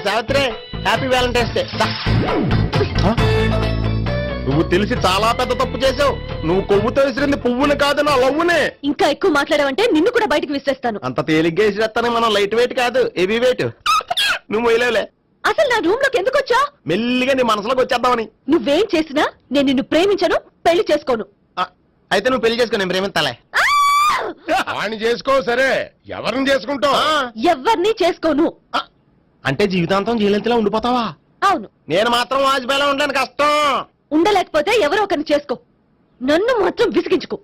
Savitri happy Valentine's day. నువ్వు తెలిసి చాలా పెద్ద తప్పు చేసావు. నువ్వు కొవ్వుతో విసిరింది పువ్వుని కాదు, నా లవ్వునే. ఇంకా ఎక్కువ మాట్లాడావంటే నిన్ను కూడా బయటికి విసిరేస్తాను. అంత తేలిగ్గా విసిరేస్తానే, మనం లైట్ వెయిట్ కాదు, హెవీ వెయిట్. నువ్వు వేయలేవులే. అసలు నా రూమ్ లోకి ఎందుకు వచ్చా? మెల్లిగా నీ మనసులోకి వచ్చేద్దామని. నువ్వేం చేసినా నేను నిన్ను ప్రేమించను, పెళ్లి చేసుకోను. అయితే నువ్వు పెళ్లి చేసుకో, నేను ప్రేమిస్తాలే. వాణ్ణి చేసుకో. సరే, ఎవరిని చేసుకుంటావు? ఎవరిని చేసుకోను. అంటే జీవితాంతం జీలంతిలా ఉండిపోతావా? అవును. నేను మాత్రం వాజ్పేయిలో ఉండడానికి కష్టం. ఉండలేకపోతే ఎవరో ఒకరిని చేసుకో, నన్ను మాత్రం విసిగించుకో.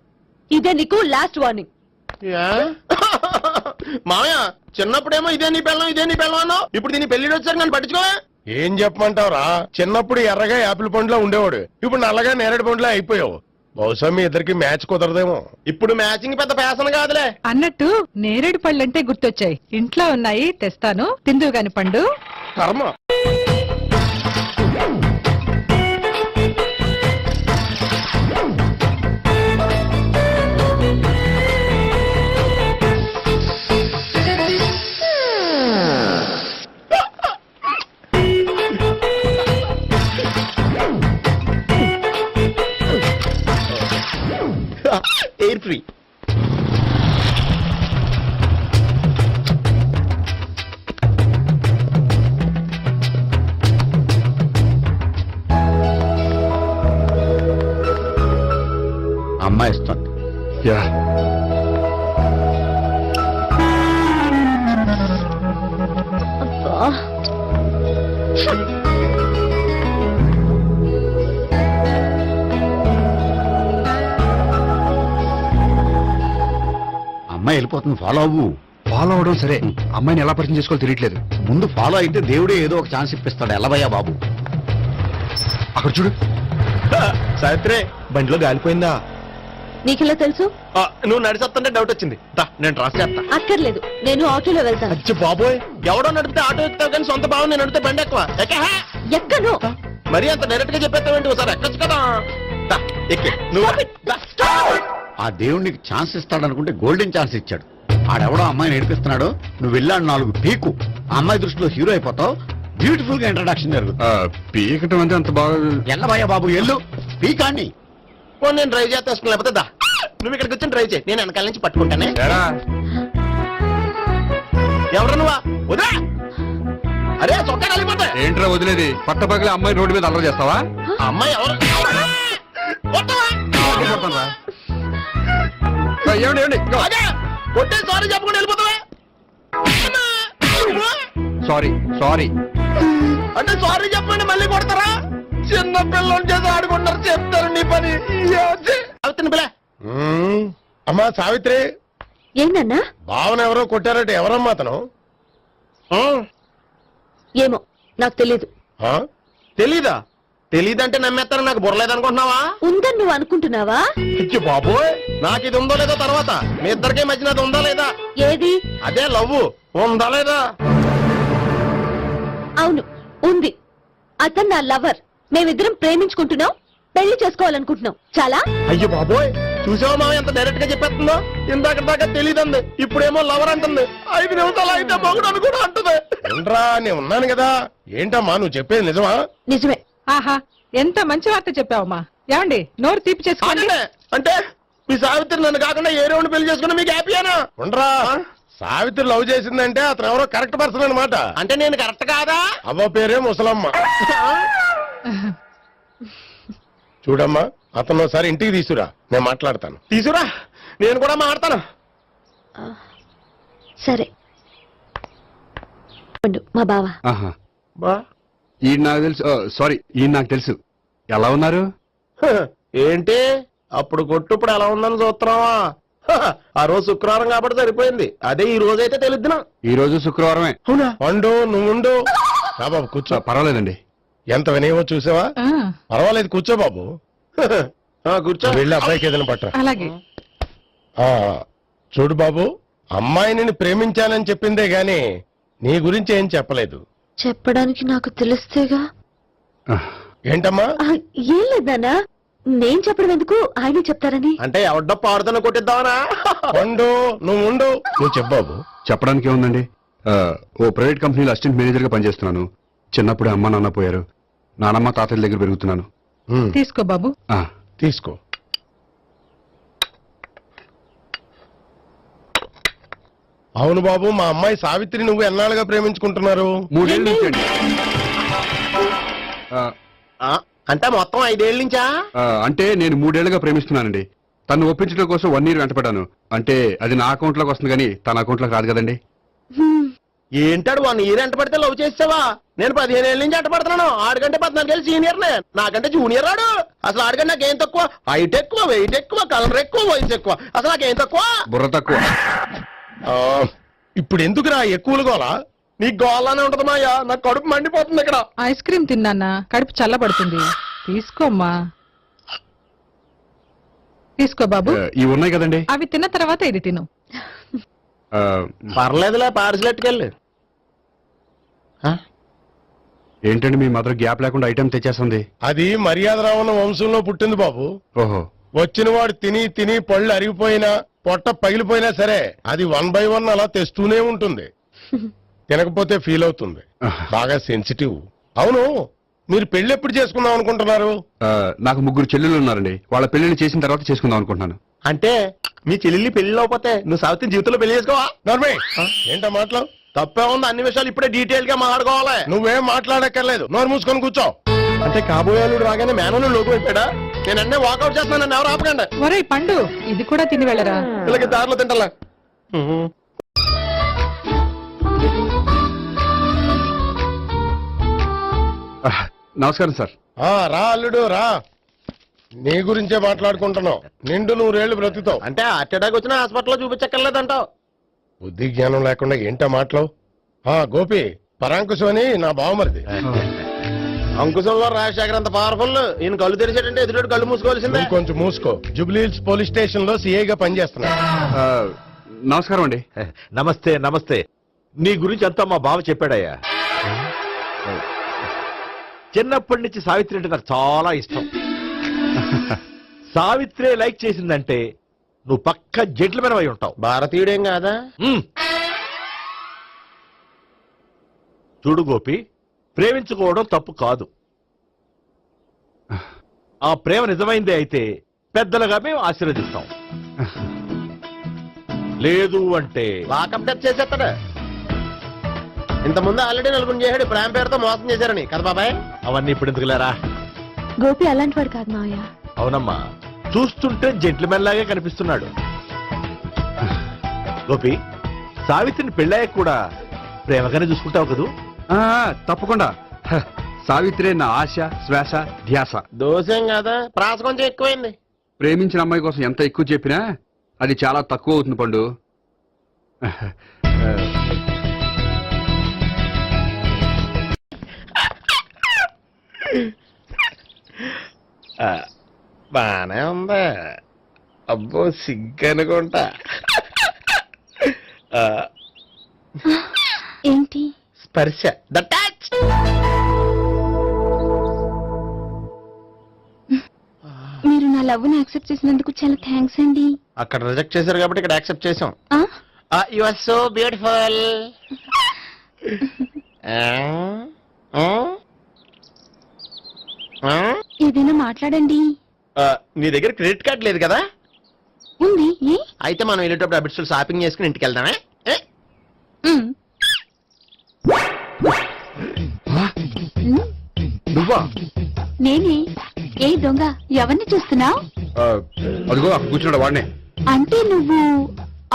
ఇదే నీకు లాస్ట్ వార్నింగ్. మామయ్య, చిన్నప్పుడేమో ఇదే నీ పెళ్ళం ఇదే నీ పెళ్ళం అన్నావు, ఇప్పుడు దీన్ని పెళ్లి వచ్చారు నన్ను పట్టించుకో. ఏం చెప్పమంటావురా? చిన్నప్పుడు ఎర్రగా యాపిల్ పండులో ఉండేవాడు, ఇప్పుడు నల్లగా నేరేడు పండులో అయిపోయావు. బహుశా మీ ఇద్దరికి మ్యాచ్ కుదరదేమో. ఇప్పుడు మ్యాచింగ్ పెద్ద ఫ్యాషన్ కాదులే. అన్నట్టు నేరేడు పళ్ళంటే గుర్తొచ్చాయి. ఇంట్లో ఉన్నాయి, తెస్తాను, తిందువు గాని పండు. కర్మ. Air free. అమ్మాయి ఇస్తుంది. అమ్మాయి వెళ్ళిపోతుంది, ఫాలో అవ్వు. ఫాలో అవడం సరే, అమ్మాయిని ఎలా పరిచయం చేసుకోవాలో తెలియట్లేదు. ముందు ఫాలో అయితే దేవుడే ఏదో ఒక ఛాన్స్ ఇప్పిస్తాడు. ఎలవయ్యా బాబు. అక్కడ చూడు. సావిత్రి, బండిలో గాలిపోయిందా? నీకెలా తెలుసు? నువ్వు నడిచేస్తుంటే డౌట్ వచ్చింది. నేను డ్రాస్ చేస్తా. అక్కర్లేదు, నేను ఆటోలో వెళ్తాను. అచ్చి బాబోయ్, ఎవడో నడిపితే ఆటో ఎక్కుతావు కానీ సొంత భావం నేను నడిపితే బండి ఎక్కువ. ఎక్కను. మరి అంత డైరెక్ట్ గా చెప్పేస్తావేంటి? ఒకసారి ఎక్కొచ్చు కదా. ఎక్కే నువ్వు. ఆ దేవుడు నీకు ఛాన్స్ ఇస్తాడనుకుంటే గోల్డెన్ ఛాన్స్ ఇచ్చాడు. ఆడెవడో అమ్మాయిని ఏడిపిస్తున్నాడు, నువ్వు వెళ్ళాడు 4 పీకు. ఆ అమ్మాయి దృష్టిలో హీరో అయిపోతావు. బ్యూటిఫుల్ గా ఇంట్రడక్షన్ జరుగుతుంది. పీకటం అంటే అంత బాగా. ఎల్లబయ్యా బాబు, ఎల్లు పీకాన్ని. నేను డ్రైవ్ చేస్తాను, లేకపోతే దా నువ్వు ఇక్కడికి వచ్చి డ్రైవ్ చేయి, నేను వెనకాల నుంచి పట్టుకుంటానే. ఎవరు నువ్వా? వదిలే. అరే చొక్కా కలిగిపోతా. ఏంట్రా వదిలేది? పట్టపగలే అమ్మాయి రోడ్డు మీద అల్లరి చేస్తావా? అమ్మాయి ఎవరు? కొట్టే సారీ చెప్పుకుంటూ వెళ్ళిపోతావా? సారీ సారీ అంటే సారీ చెప్పండి మళ్ళీ కొడతారా? చిన్న పిల్లలు చేసి ఆడుకుంటారు, చెప్తారు నీ పని. అవుతుంది పిల్ల. అమ్మా సావిత్రి, ఏంటన్నా? భావన ఎవరో కొట్టారట. ఎవరమ్మా అతను? ఏమో నాకు తెలీదు. తెలీదా? తెలీదంటే నమ్మేస్తాను. నాకు బుర్రలేదనుకుంటున్నావా? ఉందని నువ్వు అనుకుంటున్నావా? ఇచ్చి బాబోయ్, నాకు ఇది ఉందో లేదో తర్వాత. మీ ఇద్దరికే మధ్యన అది ఉందా లేదా? ఏది? అదే లవ్ ఉందా లేదా? అవును, ఉంది. అతను నా లవర్. మేమిద్దరం ప్రేమించుకుంటున్నాం, పెళ్లి చేసుకోవాలనుకుంటున్నాం. చాలా. అయ్యో బాబోయ్, చూసావా మా ఎంత డైరెక్ట్ గా చెప్పేస్తుందో? ఇందాక దాకా తెలీదంది, ఇప్పుడేమో లవర్ అంటుంది. 5 నిమిషాలు అయితే మగుడని కూడా అంటుంది. ఏంట్రా, నేను ఉన్నాను కదా. ఏంటమ్మా నువ్వు చెప్పేది నిజమా? నిజమే. ఆహా, ఎంత మంచి వార్త చెప్పావమ్మా. ఏమండి, నోరు తీపి చేసుకోండి. అంటే మీ సావిత్రి నన్ను కాకుండా ఏ రౌండ్ పెళ్లి చేసుకున్నా మీకు హ్యాపీయేనా? ఉండరా, సావిత్రి లవ్ చేసిందంటే అతను ఎవరో కరెక్ట్ పర్సన్ అనమాట. అంటే నేను కరెక్ట్ కాదా? అవ్వ పేరే ముసలమ్మ. చూడమ్మా, అతను ఒకసారి ఇంటికి తీసుకురా, నేను మాట్లాడతాను. తీసురా, నేను కూడా మాట్లాడతాను. సరే. మా బావ. ఈ నాకు తెలుసు. సారీ, ఈ నాకు తెలుసు. ఎలా ఉన్నారు? ఏంటి అప్పుడు కొట్టు ఇప్పుడు ఎలా ఉందని చూస్తున్నావా? ఆ రోజు శుక్రవారం కాబట్టి సరిపోయింది. అదే ఈ రోజు అయితే తెలుద్దునా. ఈ రోజు శుక్రవారమే. అవునా? వండు, నువ్వు ఉండు. బాబు కూర్చో. పర్వాలేదండి. ఎంత వినయమో చూసావా? పర్వాలేదు, కూర్చో బాబు. కూర్చో. వెళ్ళి అబ్బాయికి ఏదైనా పట్టరా. అలాగే. చూడు బాబు, అమ్మాయిని ప్రేమించానని చెప్పిందే గాని నీ గురించి ఏం చెప్పలేదు. చెప్పడానికి నాకు తెలిస్తేగా. ఏంటమ్మా? ఏం లేదన్నా, నేను చెప్పడం ఎందుకు, ఆయనే చెప్తారని. అంటే ఎవడ్డో పాడుతున్న కొట్టిద్దామనా? ఉండు, నువ్వు ఉండు. నువ్వు చెప్పు బాబు. చెప్పడానికి ఏముందండి? ఓ ప్రైవేట్ కంపెనీలో అసిస్టెంట్ మేనేజర్ గా పనిచేస్తున్నాను. చిన్నప్పుడు అమ్మ నాన్న పోయారు. నానమ్మ తాతయ్య దగ్గర పెరుగుతున్నాను. తీసుకో బాబు. ఆ, తీసుకో. అవును బాబు, మా అమ్మాయి సావిత్రి నువ్వు ఎన్నాళ్ళుగా ప్రేమించుకుంటున్నారు? 3 ఏళ్ళ నుంచి అండి. ఆ, అంటే మొత్తం 5 ఏళ్ళ నుంచా? అంటే నేను 3 ఏళ్లుగా ప్రేమిస్తున్నానండి. తను ఒప్పించడం కోసం 1 year వెంటపడ్డాను. అంటే అది నా అకౌంట్ లోకి వస్తుంది కానీ తన అకౌంట్ లోకి రాదు కదండి. ఏంటాడు 1 year ఎంట పడితే లవ్ చేసావా? నేను 15 ఏళ్ళ నుంచి ఎంట పడుతున్నాను. ఆడికంటే 14 ఏళ్ళు సీనియర్ నే, నాకంటే జూనియర్ ఆడు. అసలు ఆడికంటే నాకేం తక్కువ? హైట్ ఎక్కువ, వెయిట్ ఎక్కువ, కలర్ ఎక్కువ, వయసు ఎక్కువ. అసలు నాకేం తక్కువ? బుర్ర తక్కువ. ఆ, ఇప్పుడు ఎందుకురా ఎక్కువలు గోలా? నీకు గోళ్ళనే ఉంటది మాయా, నాకు కడుపు మండిపోతుంది ఇక్కడ. ఐస్ క్రీమ్ తిన్నానా, కడుపు చల్లబడుతుంది. తీసుకోమ్మా. తీసుకో బాబు. ఇవి ఉన్నాయి కదండి. అవి తిన్న తర్వాత ఇది తిను. ఆ, పర్లేదులే, పార్సిల్ ఎట్టుకెళ్ళి. ఏంటండి మీ మదర్ గ్యాప్ లేకుండా ఐటెం తెచ్చేస్తుంది? అది మర్యాద రావణ వంశంలో పుట్టింది బాబు. ఓహో. వచ్చిన వాడు తిని తిని పళ్ళు అరిగిపోయినా పొట్ట పగిలిపోయినా సరే అది 1 by 1 అలా తెస్తూనే ఉంటుంది. తినకపోతే ఫీల్ అవుతుంది. బాగా సెన్సిటివ్. అవును, మీరు పెళ్లి ఎప్పుడు చేసుకుందాం అనుకుంటున్నారు? నాకు 3 చెల్లెలు ఉన్నారండి. వాళ్ళ పెళ్లిని చేసిన తర్వాత చేసుకుందాం అనుకుంటున్నాను. అంటే మీ చెల్లెల్ని పెళ్లి లేకపోతే నువ్వు సావిత్రి జీవితంలో పెళ్లి చేసుకోవా? నర్మే, ఏంటో మాటలు? తప్పే ఉంది, అన్ని విషయాలు ఇప్పుడే డీటెయిల్ గా మాట్లాడుకోవాలి. నువ్వేం మాట్లాడక్కర్లేదు, నోరు మూసుకొని కూర్చో. అంటే కాబోయేవాళ్ళు రాగానే మేనలు లోకి అయిపోయాడా? నేను అన్నీ వాకౌట్ చేస్తున్నాను, నన్ను ఎవరు ఆపకండి. ఒరేయ్ పండు, ఇది కూడా తిని వెళ్ళరా. వీళ్ళకి దారిలో తింటలే. నమస్కారం సార్. రా అల్లుడు రా. నీ గురించే మాట్లాడుకుంటున్నావు. నిండు 100 ఏళ్ళు బ్రతుకుతావు. అంటే హార్ట్ అటాక్ వచ్చిన హాస్పిటల్లో చూపించక్కర్లేదంటావు. బుద్ధి జ్ఞానం లేకుండా ఏంటో మాటలు? గోపి, పరాంకుశం అని నా బావమరిది. అంకుశంలో రాజశేఖర్ అంత పవర్ఫుల్. ఈయన కళ్ళు తెరిచేటంటే ఎదురు కళ్ళు మూసుకోవాల్సిందే. నువ్వు కొంచెం మూసుకో. జూబ్లీహిల్స్ పోలీస్ స్టేషన్ లో సిఐగా పనిచేస్తున్నా. నమస్కారం అండి. నమస్తే నమస్తే. నీ గురించి అంతా మా బావ చెప్పాడయ్యా. చిన్నప్పటి నుంచి సావిత్రి అంటే నాకు చాలా ఇష్టం. సావిత్రి లైక్ చేసిందంటే నువ్వు పక్క జెంట్లమెన్ అయి ఉంటావు. భారతీయుడేం కాదా? చూడు గోపి, ప్రేమించుకోవడం తప్పు కాదు. ఆ ప్రేమ నిజమైందే అయితే పెద్దలుగా మేము ఆశీర్వదిస్తాం. లేదు అంటే లాకప్ డెత్ చేసేస్తాడు. ఇంతకుముందు ఆల్రెడీ నలుగురు చేశాడు, ప్రేమ పేరుతో మోసం చేశారని కదా బాబాయ్. అవన్నీ ఇప్పుడు ఎందుకులేరా. గోపి అలాంటి వాడు కాదు మావయ్య. అవునమ్మా, చూస్తుంటే జెంట్లమెన్ లాగే కనిపిస్తున్నాడు. గోపి, సావిత్రిని పెళ్ళాక కూడా ప్రేమగానే చూసుకుంటావు కదూ? తప్పకుండా. సావిత్రే నా ఆశ, శ్వాస, ధ్యాస. దోషం కదా, ప్రాస కొంచెం ఎక్కువైంది. ప్రేమించిన అమ్మాయి కోసం ఎంత ఎక్కువ చెప్పినా అది చాలా తక్కువ అవుతుంది పండు. బానే ఉందా? అబ్బో సిగ్గనుకుంటా. ఏంటి? స్పర్శ, ద టచ్. మీరు నా లవ్ ని యాక్సెప్ట్ చేసినందుకు చాలా థ్యాంక్స్ అండి. అక్కడ రిజెక్ట్ చేశారు కాబట్టి ఇక్కడ యాక్సెప్ట్ చేసాం. ఆ? You are so beautiful. ఏదైనా మాట్లాడండి. నీ దగ్గర క్రెడిట్ కార్డ్ లేదు కదా? ఉంది. ఏ? అయితే మనం వెళ్ళేటప్పుడు అబిట్స్ షాపింగ్ చేసుకుని ఇంటికి వెళ్దామే. ఉమ్. నువ్వా? నేనే. ఏ దొంగ, ఎవరిని చూస్తున్నావు? అదిగో అక్కడ కూర్చున్నాడు వాడినే. అంటే నువ్వు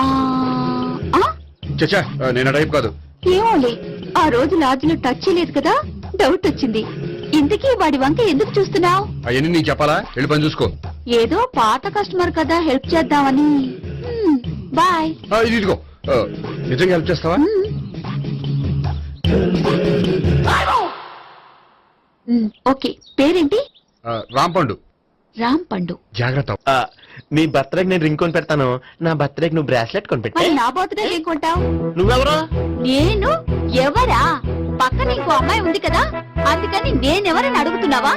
ఆ ఆ? చచ్చా, నేను ఆ టైప్ కాదు. ఏమోలే, ఆ రోజు లాడ్జిలో టచ్ చేయలేదు కదా, డౌట్ వచ్చింది. ఇంతకీ వాడి వంక ఎందుకు చూస్తున్నావు? అవన్నీ నీకు చెప్పాలా? వెళ్ళి పని చూసుకో. ఏదో పాత కస్టమర్ కదా, హెల్ప్ చేద్దామని. బాయ్. ఇదిగో, నిజంగా హెల్ప్ చేస్తావా? ఓకే. పేరేంటి? రాంపండు. రామ్ పండు. జాగ్రత్త. నీ బర్త్డేకి నేను రింగ్ కొని పెడతాను, నా బర్త్డేకి నువ్వు బ్రాస్లెట్ కొని పెట్టే. మరి నా బర్త్డే ఏం కొంటావు? నువ్వెవరు? నేను ఎవరా? పక్కన ఇంకో అమ్మాయి ఉంది కదా, అందుకని నేనెవరని అడుగుతున్నావా?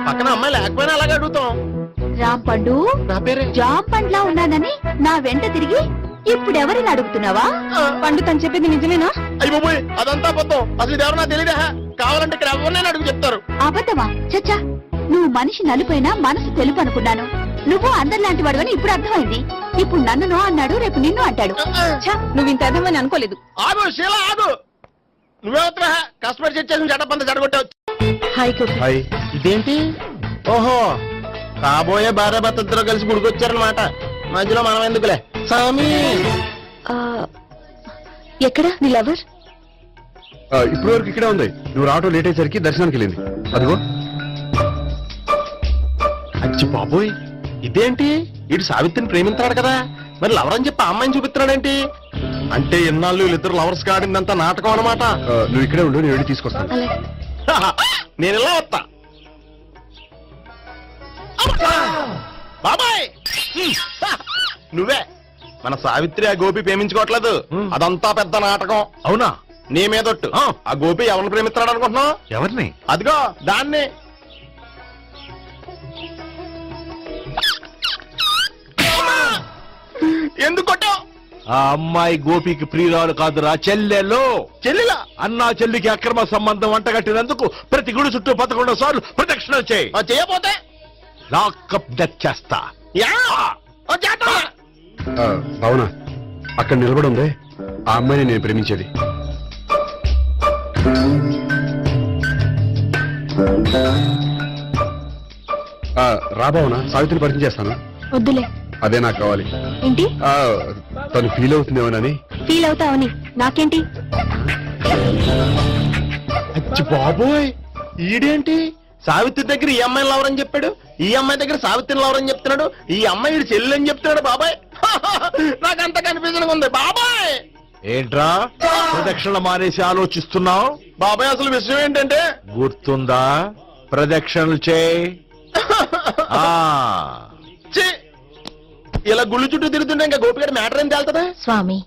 పక్కన అమ్మాయి లేకపోయినా అలాగే అడుగుతాం. రామ్ పండు, నా పేరే జామ్ పండ్లా ఉన్నానని నా వెంట తిరిగి ఇప్పుడెవరిని అడుగుతున్నావా? పండు తను చెప్పింది నిజమేనా? అయ్యి బాబోయ్ అదంతా అబద్ధం. అసలు ఇది ఎవరు నాకు తెలియదా? కావాలంటే ఇక్కడ ఎవరినైనా అడుగు చెప్తారు. అబద్ధమా? చచ్చా, నువ్వు మనిషి నలుపైనా మనసు తెలుపు అనుకున్నాను. నువ్వు అందరిలాంటి వాడు అని ఇప్పుడు అర్థమైంది. ఇప్పుడు నన్ను నో అన్నాడు, రేపు నిన్ను అంటాడు. నువ్వు ఇంత అర్థమని అనుకోలేదు. ఆగు శీల ఆగు. నువ్వేవత్రా కస్టమర్ సెట్ చేసి చెడపంత చెడగొట్టావు. హాయ్ గోపి. హాయ్. ఇదేంటి? ఓహో కాబోయే భార్య భర్త ఇద్దరు కలిసి గుడికొచ్చారనమాట. మధ్యలో మనం ఎందుకులే స్వామి. ఆ, ఎక్కడ నీ లవర్? ఇప్పటి వరకు ఇక్కడే ఉంది. నువ్వు రావటం లేట్ అయ్యేసరికి దర్శనానికి వెళ్ళింది. అదిగో. అచ్చి బాబోయ్ ఇదేంటి? ఇటు సావిత్రిని ప్రేమించాడు కదా, మరి లవర్ అని చెప్పి ఆ అమ్మాయిని చూపిస్తున్నాడేంటి? అంటే ఎన్నాళ్ళు వీళ్ళిద్దరు లవర్స్ కాడిందంతా నాటకం అనమాట. నువ్వు ఇక్కడే ఉండు, నేను వెళ్ళి తీసుకొస్తాను. అలాగే. నేను ఇలా వస్తా. బాబాయ్ నువ్వే మన సావిత్రి ఆ గోపి ప్రేమించుకోవట్లేదు. అదంతా పెద్ద నాటకం. అవునా? నీ మీదొట్టు. ఆ గోపి ఎవరిని ప్రేమిస్తున్నాడు అనుకుంటున్నావు? ఎవరిని? అదిగో దాన్ని. ఎందుకు కొట్టావు? ఆ అమ్మాయి గోపికి ప్రియురాలు కాదురా, చెల్లెలు. చెల్లిలా? అన్నా చెల్లికి అక్రమ సంబంధం వంటగట్టినందుకు ప్రతి గుడి చుట్టూ 11 సార్లు ప్రదక్షిణలు చేయి. చేయపోతే లాకప్ డెత్ చేస్తా. యా! ఓ చేద్దాం. అవునా? అక్కడ నిలబడి ఉంది ఆ అమ్మాయిని నేను ప్రేమించేది. రాబావునా? సావిత్రిని పరిచయం చేస్తాను. వద్దులే. అదే నాకు కావాలి. ఏంటి? తను ఫీల్ అవుతుందేమోనని. ఫీల్ అవుతావని నాకేంటి? అచ్చి బాబోయ్ ఈడేంటి సావిత్రి దగ్గర ఈ అమ్మాయిని లవరని చెప్పాడు, ఈ అమ్మాయి దగ్గర సావిత్రిని లవరని చెప్తున్నాడు, ఈ అమ్మాయి ఈడు చెల్లి అని చెప్తున్నాడు. బాబాయ్ నాకంత కన్ఫ్యూజన్ ఉంది బాబాయ్. ఏంట్రా ప్రదక్షిణ మానేసి ఆలోచిస్తున్నావు? బాబాయ్ అసలు విషయం ఏంటంటే గుర్తుందా? ప్రదక్షిణలు చేయి. ఆ, ఛీ! ఇలా గుళ్ళు చుట్టూ తిరుగుతుంటే ఇంకా గోపిగడ మ్యాటర్ ఏం తేలుతుందా? స్వామి,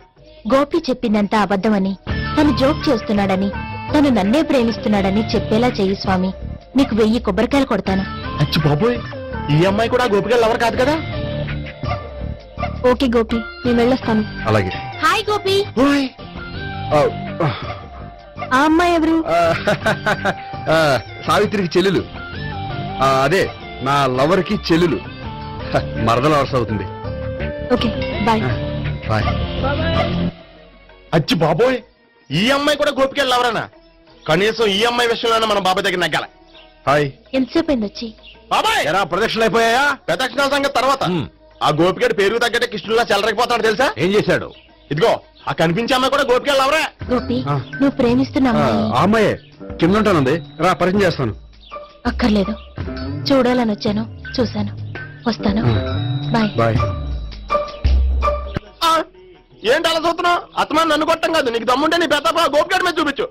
గోపి చెప్పిందంతా అబద్ధమని, తను జోక్ చేస్తున్నాడని, తను నన్నే ప్రేమిస్తున్నాడని చెప్పేలా చెయ్యి స్వామి. నీకు 1000 కొబ్బరికాయలు కొడతాను. అచ్చి బాబోయ్ ఈ అమ్మాయి కూడా గోపిగడ లవర్ కాదు కదా? ఓకే గోపి, నేను వెళ్ళొస్తాను. అలాగే. హాయ్ గోపి. ఓయ్ ఆ అమ్మాయి ఎవరు? సావిత్రికి చెల్లెలు. అదే నా లవర్ కి చెల్లెలు. మరదల వరుస అవుతుంది. Okay bye. బాయ్. అచ్చి బాబోయ్ ఈ అమ్మాయి కూడా గోపిగడ లవరేనా? కనీసం ఈ అమ్మాయి విషయంలోనే మనం బాబాయ్ దగ్గర నగ్గాల. హాయ్. ఎంతసేపు అయింది వచ్చి? బాబాయ్ ఎరా ప్రదక్షిణలు అయిపోయాయా? ప్రదక్షిణాల సంగతి తర్వాత. ఆ గోపిగడ పేరు తగ్గట్టే కృష్ణులా చెలరకపోతాడు తెలుసా? ఏం చేశాడు? ఇదిగో ఆ కనిపించే అమ్మాయి కూడా గోపిగడ లవరే. గోపి, నువ్వు ప్రేమిస్తున్న అమ్మాయి ఆ అమ్మాయే కింద ఉంటానుంది. రా పరిచయం చేస్తాను. అక్కర్లేదు. చూడాలని వచ్చాను, చూశాను, వస్తాను. బాయ్. బాయ్. ఏంటి అలా చూస్తున్నావు? అత్తమాని నన్ను కొట్టం కాదు, నీకు దమ్ముంటే నీ పెద్ద గోపిగడ మీద చూపించు.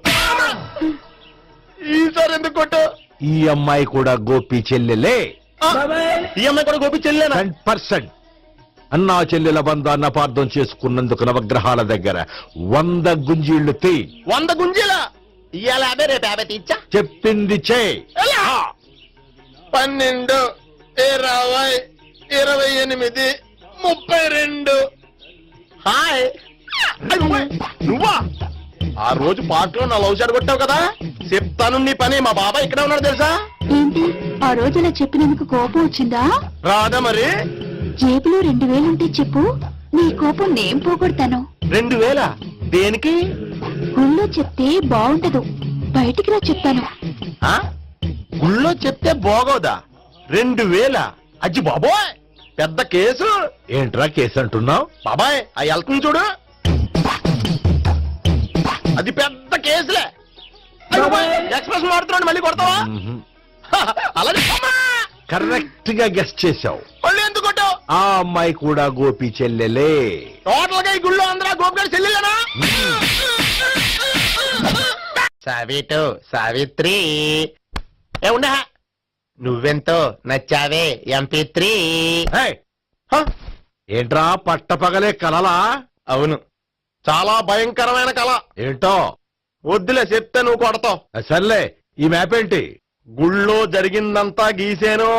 ఈసారి ఎందుకు కొట్టు? ఈ అమ్మాయి కూడా గోపి చెల్లెలే. ఈ అమ్మాయి కూడా గోపి చెల్లేనా? 100%. అన్నా చెల్లెల బంధాన్ని అపార్థం చేసుకున్నందుకు నవగ్రహాల దగ్గర 100 గుంజీళ్లు తీ. 100 గుంజీలా? ఇవాళ 50 రేపు 50 తీచ్చా. చెప్పింది చే. 12, 20, 28, 32. హాయ్. నువ్వా? ఆ రోజు పార్క్ లో నా లవ్ షాట్ కొట్టావు కదా, చెప్తాను నీ పని. మా బాబాయ్ ఇక్కడే ఉన్నాడు తెలుసా? ఏంటి ఆ రోజు అలా చెప్పినందుకు కోపం వచ్చిందా? రాదా మరి? జేబులో 2000 ఉంటే చెప్పు, నీ కోపం నేను పోగొడతాను. 2000 దేనికి? గుళ్ళో చెప్తే బాగుంటదు, బయటికి రా చెప్తాను. ఆ? గుళ్ళో చెప్తే బాగోదా? 2000? అజ్జి బాబోయ్ పెద్ద కేసు. ఏంట్రా కేసు అంటున్నావు? బాబాయ్ ఆ వెళ్తుంది చూడు, అది పెద్ద కేసులే. ఎక్స్ప్రెస్ వాడుతున్నాడు, మళ్ళీ కొడతావా? అలా చెప్పమ్మా. కరెక్ట్ గా గెస్ట్ చేశావు. మళ్ళీ ఎందుకు కొట్టావు? ఆ అమ్మాయి కూడా గోపి చెల్లెలే. టోటల్ గా ఈ గుళ్ళో అందరూ గోపిగారు చెల్లిలేనా? సావిటు సావిత్రి ఏముండా నువ్వెంతో నచ్చావే MP3. ఏయ్, ఏంట్రా పట్టపగలే కలలా? అవును, చాలా భయంకరమైన కళ. ఏంటో వద్దులే చెప్తే నువ్వు కొడతావు. సర్లే, ఈ మ్యాప్ ఏంటి? గుళ్ళో జరిగిందంతా గీసేను.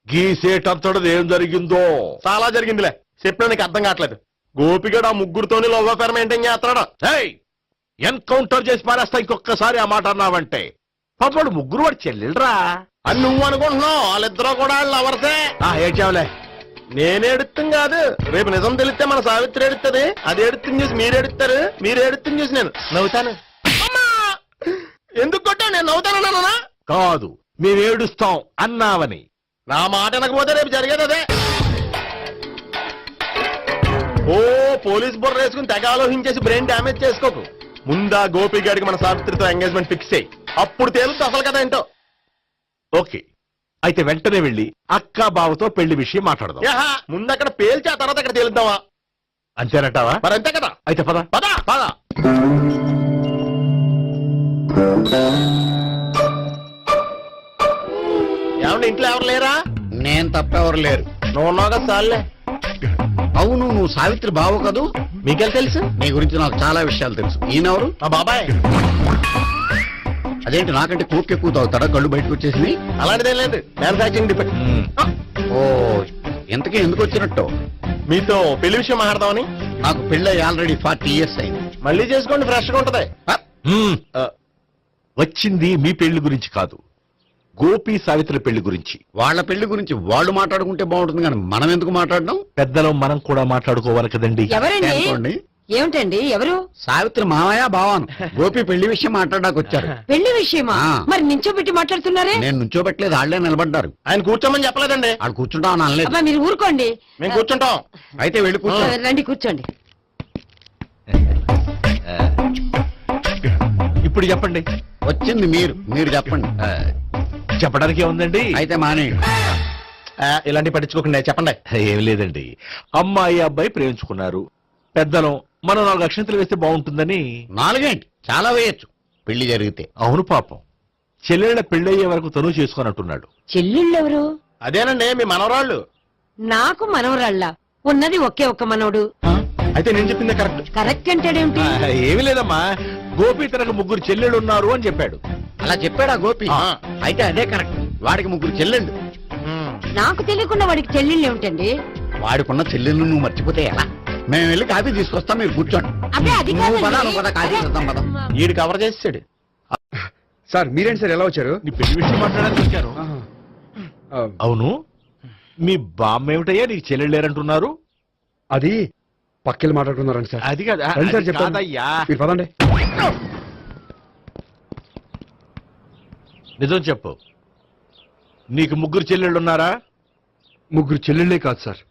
గీసేటంతటది ఏం జరిగిందో? చాలా జరిగిందిలే, చెప్పినా నీకు అర్థం కావట్లేదు. గోపిగడు ఆ ముగ్గురుతోని లవ్ అఫేర్ మెయింటైన్ చేస్తాడు. ఏయ్, ఎన్కౌంటర్ చేసి పారేస్తా ఇంకొకసారి ఆ మాట అన్నావంటే. పాపడు ముగ్గురు వాడు చెల్లెలరా. అని నువ్వు అనుకుంటున్నావు, వాళ్ళిద్దరూ కూడా లవర్సే. ఏడ్చావులే. నేనేడుతుంది కాదు, రేపు నిజం తెలిస్తే మన సావిత్రి ఎడుతుంది. అది ఎడుతుంది చూసి మీరు ఎడుతారు, మీరు ఎడుతుంది చూసి నేను నవ్వుతాను. అమ్మా! ఎందుకు కొట్టా? నేను నవ్వుతానన్నా? కాదు, మేమేడుస్తాం అన్నావని. నా మాట వినకపోతే రేపు జరిగేది అదే. ఓ పోలీస్ బుర్ర వేసుకుని తెగ ఆలోచించేసి బ్రెయిన్ డ్యామేజ్ చేసుకోకు. ముందా గోపి గారికి మన సావిత్రితో ఎంగేజ్మెంట్ ఫిక్స్ అయ్యి అప్పుడు తేలుతుంది అసలు కదా ఏంటో. ఓకే, అయితే వెంటనే వెళ్ళి అక్క బావతో పెళ్లి విషయం మాట్లాడదాం. యాహా, ముందు అక్కడ పేల్చి ఆ తర్వాత అక్కడ తేలుద్దామా? అంతేనంటావా? మరి అంతే కదా. అయితే పద. పద పద. ఏమండి ఇంట్లో ఎవరు లేరా? నేను తప్పెవరు లేరు. నువ్వు ఉన్నావు కదా సార్లే. అవును, నువ్వు సావిత్రి బావు కదూ? మీకెళ్ళి తెలుసు? నీ గురించి నాకు చాలా విషయాలు తెలుసు. ఈయనెవరు? మా బాబాయ్. అదేంటి నాకంటే కోక్ ఎక్కువ తాగుతాడా? కళ్ళు బయటకు వచ్చేసి. అలాంటిదేం లేదు, మ్యానుఫాక్చరింగ్ డిపెండ్. ఓ, ఇంతకీ ఎందుకు వచ్చినట్టు? మీతో పెళ్లి విషయం మాట్లాడదామని. నాకు పెళ్ళి ఆల్రెడీ 40 years అయింది. మళ్ళీ చేసుకోండి, ఫ్రెష్ గా ఉంటది. మ్మ్. వచ్చింది మీ పెళ్లి గురించి కాదు, గోపి సావిత్రి పెళ్లి గురించి. వాళ్ళ పెళ్లి గురించి వాళ్ళు మాట్లాడుకుంటే బాగుంటుంది, కానీ మనం ఎందుకు మాట్లాడడం? పెద్దలో మనం కూడా మాట్లాడుకోవాలి కదండి. ఎవరండి? అనుకోండి. ఏమిటండి? ఎవరు? సావిత్రి మామయ్య బావాను గోపి పెళ్లి విషయం మాట్లాడడానికి వచ్చారు. పెళ్లి విషయమా? ఆ. మరి నించోబెట్టి మాట్లాడుతున్నారే? నేను నుంచోబెట్టలేదు, వాళ్ళే నిలబడ్డారు. ఆయన కూర్చోమని చెప్పలేదండి. వాళ్ళు కూర్చుంటామని అనలేదు. అబ్బా మీరు ఊరుకోండి. మేము కూర్చుంటాం. అయితే వెళ్ళి కూర్చో. రండి కూర్చోండి. ఇప్పుడు చెప్పండి. వచ్చింది మీరు చెప్పండి. చెప్పడానికి ఏముందండి? అయితే మానేయండి. ఇలాంటి పట్టించుకోకుండా చెప్పండి. ఏం లేదండి, అమ్మాయి అబ్బాయి ప్రేమించుకున్నారు. పెద్దలం మనం 4 అక్షంతలు వేస్తే బాగుంటుందని. 4 ఏంటి, చాలా వేయచ్చు పెళ్లి జరిగితే. అవును పాపం, చెల్లెళ్ళ పెళ్ళయ్యే వరకు తను చేసుకోనంటున్నాడు. చెల్లెళ్ళెవరు? అదేనండి మీ మనవరాళ్ళు. నాకు మనవరాళ్ళ ఉన్నది ఒకే ఒక్క మనవడు. అయితే నేను చెప్పిందే కరెక్ట్. కరెక్ట్ అంటాడేమిటి? ఏమి లేదమ్మా, గోపి తనకు 3 చెల్లెళ్ళు ఉన్నారు అని చెప్పాడు. అలా చెప్పాడా గోపి? అయితే అదే కరెక్ట్. వాడికి 3 చెల్లెళ్ళు. నాకు తెలియకుండా వాడికి చెల్లెళ్ళు ఏమిటండి? వాడికున్న చెల్లెళ్ళు నువ్వు మర్చిపోతే ఎలా? మేము వెళ్ళి కాఫీ తీసుకొస్తాం, మీరు కూర్చోండి. అబ్బే అది నువ్వు పద, కాదండి. నువ్వు పద, కాఫీ చేద్దాం పద. ఈడు కవర్ చేసాడు. సార్ మీరేంటి సార్ ఎలా వచ్చారు? నీ పెళ్లి విషయం మాట్లాడడానికి వచ్చాను. అవును, మీ బామ్మ ఏమిటయ్యా నీకు చెల్లెళ్ళు లేరంటున్నారు? అది పక్కెళ్ళి మాట్లాడుకున్నారండి సార్. అది కాదు, రండి సార్ అది చెప్తాను. కాదయ్యా. మీరు పదండి. నిజం చెప్పు, నీకు 3 చెల్లెళ్ళు ఉన్నారా? 3 చెల్లెళ్ళే కాదు సార్,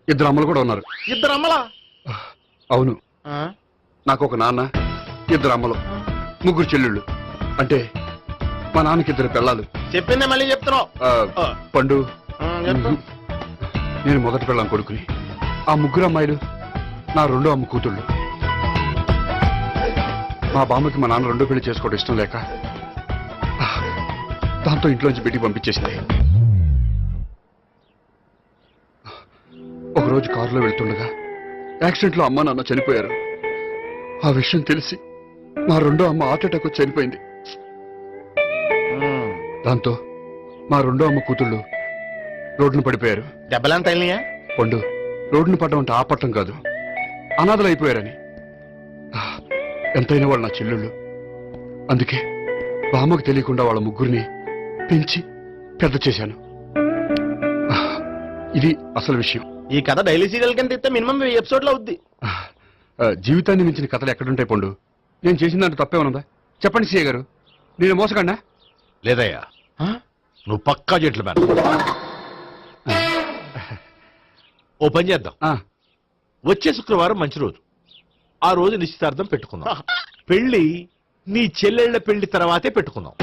2 అమ్మలు కూడా ఉన్నారు. ఇద్దరు అమ్మలా? అవును, నాకు ఒక నాన్న, 2 అమ్మలు, 3 చెల్లెళ్ళు. అంటే మా నాన్నకి 2 పిల్లలు. చెప్పిందే మళ్ళీ చెప్తున్నావు. పండు, చెప్పు. నేను మొదటి పిల్లం కొడుకుని. ఆ 3 అమ్మాయిలు నా 2వ అమ్మ కూతుళ్ళు. మా బామ్మకి మా నాన్న 2వ పెళ్లి చేసుకోవడం ఇష్టం లేక దాంతో ఇంట్లోంచి బిడ్డికి పంపించేసింది. ఒకరోజు కారులో వెళ్తుండగా యాక్సిడెంట్లో అమ్మ నాన్న చనిపోయారు. ఆ విషయం తెలిసి మా 2వ అమ్మ హార్ట్ అటాక్ వచ్చి చనిపోయింది. దాంతో మా 2వ అమ్మ కూతుళ్ళు రోడ్డును పడిపోయారు. దెబ్బలంతా వెళ్ళినాయా? పండు, రోడ్డును పడ్డం అంటే ఆపట్టం కాదు, అనాథలు అయిపోయారని. ఎంతైనా వాళ్ళు నా చెల్లెళ్ళు. అందుకే బామ్మకు తెలియకుండా వాళ్ళ 3 పెంచి పెద్ద చేశాను. ఇది అసలు విషయం. ఈ కథ డైలీ సీరియల్ కింద ఇస్తే మినిమం ఎపిసోడ్ లో అవుద్ది. జీవితాన్ని మించిన కథలు ఎక్కడుంటాయి పండు? నేను చేసిన దాంట్లో తప్పేమనుందా? చెప్పండి సీఏ గారు, నేను మోసగండా? లేదయ్యా, నువ్వు పక్కా చెట్లు మేన. ఓ పని చేద్దాం, వచ్చే శుక్రవారం మంచి రోజు, ఆ రోజు నిశ్చితార్థం పెట్టుకుందాం. పెళ్లి నీ చెల్లెళ్ల పెళ్లి తర్వాతే పెట్టుకుందాం.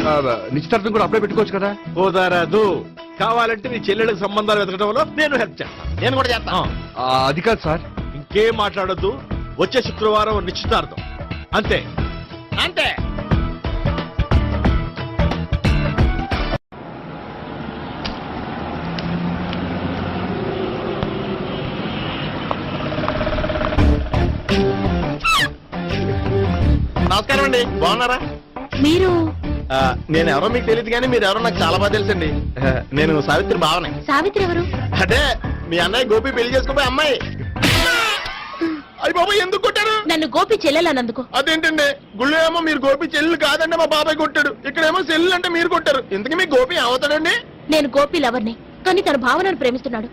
నిశ్చితార్థం కూడా అప్పుడే పెట్టుకోవచ్చు కదా? ఓదారాదు, కావాలంటే నీ చెల్లెళ్ళకి సంబంధాలు వెతకడంలో నేను హెల్ప్ చేస్తాను. నేను కూడా చేస్తాను. అది కాదు సార్. ఇంకేం మాట్లాడొద్దు, వచ్చే శుక్రవారం నిశ్చితార్థం, అంతే అంతే. నమస్కారం అండి, బాగున్నారా? మీరు నేను ఎవరో మీకు తెలియదు కానీ మీరు ఎవరో నాకు చాలా బాగా తెలుసండి. నేను సావిత్రి బావనే. సావిత్రి ఎవరు? అంటే మీ అన్నయ్య గోపి పెళ్లి చేసుకోపోయి అమ్మాయి. అయ్యి బాబాయ్ ఎందుకు కొట్టారు? నన్ను గోపి చెల్లెలన్నందుకు. అదేంటండి గుళ్ళు ఏమో మీరు గోపి చెల్లు కాదండి మా బాబాయ్ కొట్టాడు, ఇక్కడేమో చెల్లు అంటే మీరు కొట్టారు. ఇంతకీ మీ గోపి అవుతాడండి? నేను గోపి లవర్ని, కానీ తన భావనను ప్రేమిస్తున్నాడు.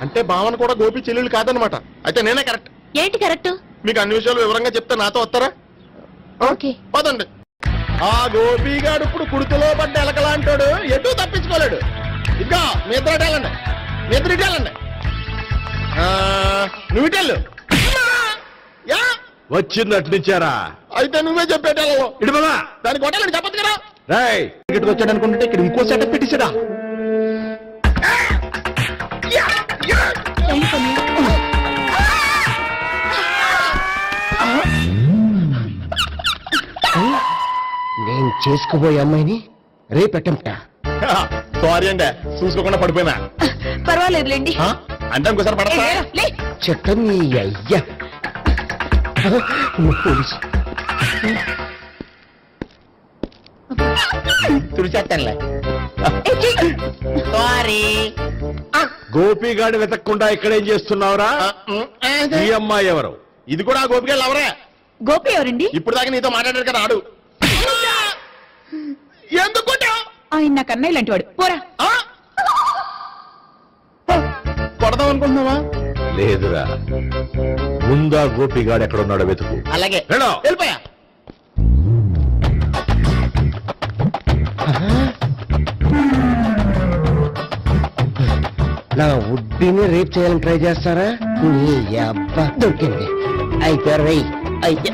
అంటే భావన కూడా గోపి చెల్లెలు కాదనమాట. అయితే నేనే కరెక్ట్. ఏంటి కరెక్ట్? మీకు అన్ని విషయాలు వివరంగా చెప్తే నాతో వస్తారా? ఓకే. పదండి. ఆ గోపిగాడు ఇప్పుడు కుడుతులో పడ్డ ఎలకలాంటాడు, ఎటు తప్పించుకోలేడు. ఇంకా మీ ఇద్దరు వెళ్ళండి, మీ ఇద్దరు ఇటు వెళ్ళండి. నువ్వు ఇటు వెళ్ళు. యా వచ్చింది అట్నుంచారా? అయితే నువ్వే చెప్పేటో ఇటు పద. దానికి కొట్టాలని చెప్పదు కదా. రేయ్, ఇక్కడికి వచ్చాడు అనుకుంటే ఇక్కడ ఇంకో సెటప్ పెట్టించడా? నేను చేసుకోబోయే అమ్మాయిని రేపెట్టంట. సారీ అండి, చూసుకోకుండా పడిపోయినా. పర్వాలేదులేండి. అంటే ఇంకోసారి పడతా. చెట్ట మీ అయ్యా పోలీసు తుడిచేస్తానులే. గోపిగాడి వెతక్కుండా ఇక్కడేం చేస్తున్నావురా? ఈ అమ్మాయి ఎవరు? ఇది కూడా ఆ గోపిక ఎవరే? గోపి ఎవరండి? ఇప్పుడు దాకా నీతో మాట్లాడారు కదా ఆడు. ఎందుకు కొట్టావ్? ఆయన నాకు అన్నయ్య లాంటి వాడు. పోరా. కొడదాం అనుకుంటున్నావా? లేదురా, ముందా గోపిగాడు ఎక్కడున్నాడో వెతుకు. అలాగే వెళ్ళు. వెళ్ళిపోయా. నా ఉడ్బిని రేప్ చేయాలని ట్రై చేస్తారా? నీ అబ్బా దొరికింది. అయితే రై అయితే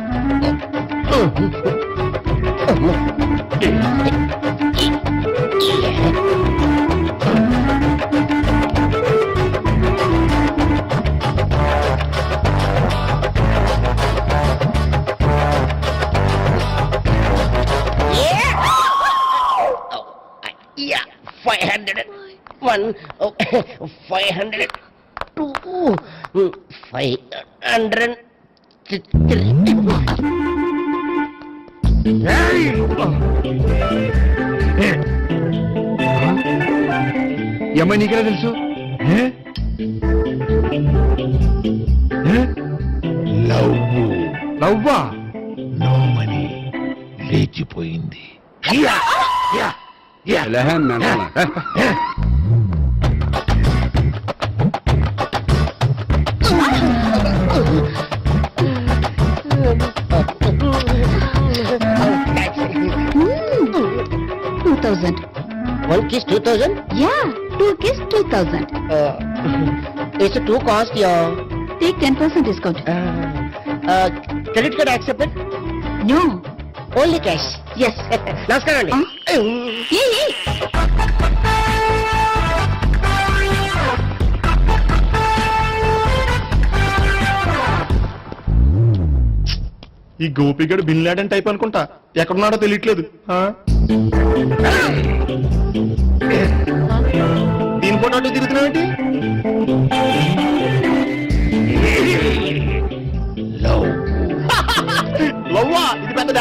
Yeah, 500. 1, 500. 2, 500. 3. ఈ అమ్మాయి నీకెలా తెలుసు? లవ్వా? నోమని లేచిపోయింది. One kiss 2,000. Yeah, 2 kiss 2000. It's a 2 cost, yeah. Take 10% discount. Credit card accepted. No. Only cash. Yes. నమస్కారం అండి. ఏ ఈ గోపిగడు బిన్ లాడెన్ టైప్ అనుకుంటా, ఎక్కడున్నాడో తెలియట్లేదు. దీని ఫోటో అటు తిరుగుతున్నావేంటి? లవ్వా? ఇది పెద్ద